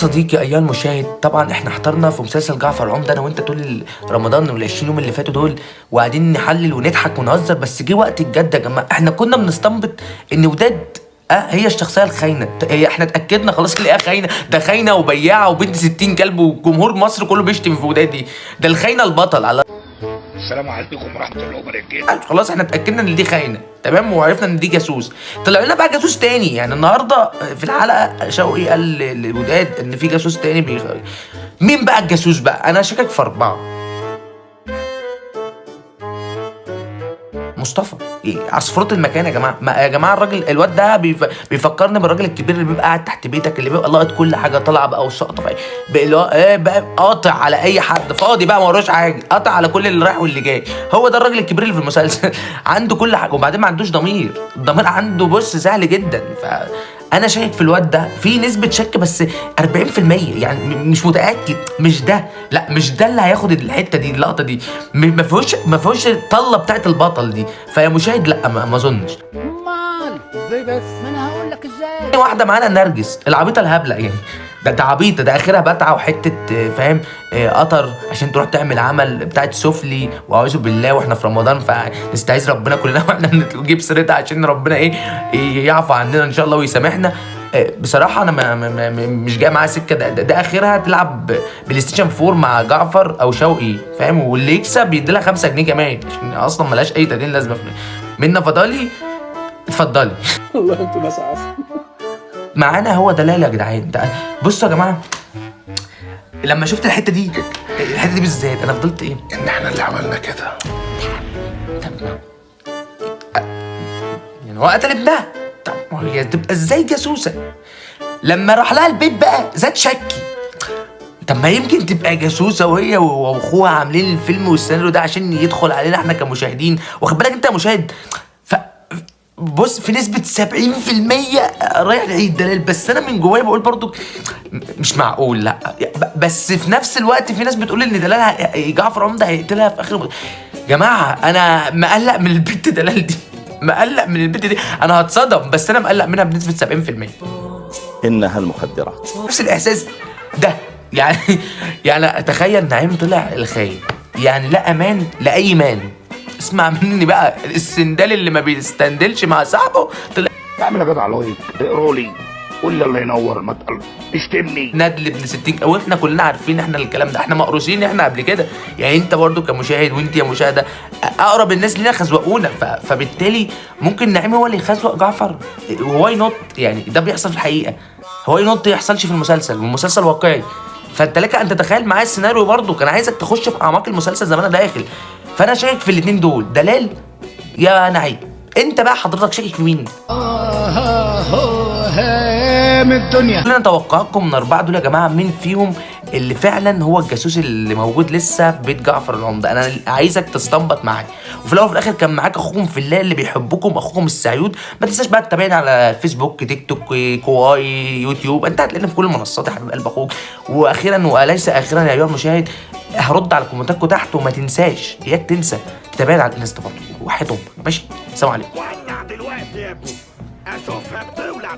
صديقي أيها المشاهد، طبعا احنا احترنا في مسلسل جعفر العمدة انا وانت طول رمضان وال20 يوم اللي فاتوا دول، وقاعدين نحلل ونضحك ونهزر. بس جه وقت الجد يا جماعه، احنا كنا بنستنبط ان وداد هي الشخصيه الخاينه. هي احنا اتاكدنا خلاص ان هي خاينه، ده خاينه وبياعه وبنت 60 كلب، وجمهور مصر كله بيشتم في وداد دي، ده الخاينه البطل على السلام عليكم ورحمه الله وبركاته. خلاص احنا اتاكدنا ان دي خاينه تمام، وعرفنا ان دي جاسوس. طلع لنا بقى جاسوس تاني، يعني النهارده في الحلقه شوقي قال لوداد ان في جاسوس تاني مين بقى الجاسوس بقى؟ انا شاكك في 4. مصطفى ايه عصفورة المكان يا جماعه. ما يا جماعه الراجل الواد ده بيفكرني بالراجل الكبير اللي بيبقى قاعد تحت بيتك، اللي بيبقى لاقط كل حاجه طالعه بقى والسقطه اللي هو بقى قاطع على اي حد فاضي بقى ما وراش حاجه، قاطع على كل اللي رايح واللي جاي. هو ده الراجل الكبير اللي في المسلسل عنده كل حاجه، وبعدين ما عندوش ضمير. الضمير عنده بص سهل جدا. انا شايك في الواد ده في نسبه شك بس 40%، يعني مش متاكد. مش ده، لا مش ده اللي هياخد الحته دي، اللقطه دي ما فيهوش الطله بتاعت البطل دي. فيا مشاهد لا ما اظنش. امال ازاي بس؟ ما انا هقول لك ازاي. واحده معانا نرجس العبيطه الهبله، يعني ده عبيطه، ده اخرها بتعه وحته فاهم قطر عشان تروح تعمل عمل بتاعت سفلي، واعوذ بالله واحنا في رمضان، فنستعيذ ربنا كلنا واحنا نجيب سيرتها عشان ربنا يعفو عننا ان شاء الله ويسامحنا. بصراحه انا مش جاي معاها سكه. ده اخرها تلعب بلاي ستيشن 4 مع جعفر او شوقي فاهم، واللي يكسب يديلها 5 جنيه كمان، عشان اصلا ملهاش اي 30 لازمه. منى فضالي اتفضلي. والله انتوا ناس عسل. معانا هو دلال يا جدعان. بصوا يا جماعه، لما شفت الحته دي بالذات انا فضلت ان احنا اللي عملنا كده. يعني هو قتل ابنها، طب ما هي تبقى ازاي جاسوسه؟ لما راح لها البيت بقى زاد شكي. طب ما يمكن تبقى جاسوسه وهي واخوها عاملين الفيلم والسيناريو ده عشان يدخل علينا احنا كمشاهدين. واخد بالك انت يا مشاهد؟ بص في نسبة 70% رايح لعيد دلال، بس أنا من جوايا بقول برضو مش معقول. لا بس في نفس الوقت في ناس بتقول إن دلال جعفر عمدة هيقتلها في آخر جماعة أنا مقلق من البت دلال دي، مقلق من البت دي. أنا هتصدم بس أنا مقلق منها بنسبة 70%. إنها المخدرات. نفس الإحساس ده. يعني تخيل نعيم طلع الخاين، يعني لا أمان لأي مان. اسمع مني بقى، السندال اللي ما بيستندلش مع صاحبه طلع اعمل يا جدع لايك، اقرا لي، قول لي الله ينور، ما تشتمني. ندل ابن 60. واحنا كلنا عارفين احنا الكلام ده، احنا مقروسين احنا قبل كده. يعني انت برضو كمشاهد وانت يا مشاهده اقرب الناس لينا خزوقونا، فبالتالي ممكن نعيم هو اللي يخزوق جعفر. هو ينط، يعني ده بيحصل في الحقيقه، هو ينط يحصلش في المسلسل والمسلسل واقعي. فانت لك ان تتخيل معايا السيناريو برضو، كان عايزك تخش في اعماق المسلسل زي ما انا داخل. فانا شاكك في الاثنين دول، دلال يا نعيم. انت بقى حضرتك شاكك في مين؟ من الدنيا. خلينا نتوقعكم من 4 دول يا جماعه، مين فيهم اللي فعلا هو الجاسوس اللي موجود لسه في بيت جعفر العمدة. انا عايزك تستنبط معايا. وفي الاول وفي الاخر كان معاك اخوكم في الله اللي بيحبكم، اخوكم السعيود. ما تنساش بقى تتابعني على فيسبوك، تيك توك، كواي، يوتيوب. انت هتلاقينا في كل المنصات يا حبيب قلب اخوك. واخيرا وليس اخيرا يا ايها المشاهد، هرد على كومنتاتكم تحت، وما تنساش اياك تنسى تتابعني على الانستا برضه. وحياة امك ماشي. السلام عليكم. ولع دلوقتي يا ابني اشوفها بتولع.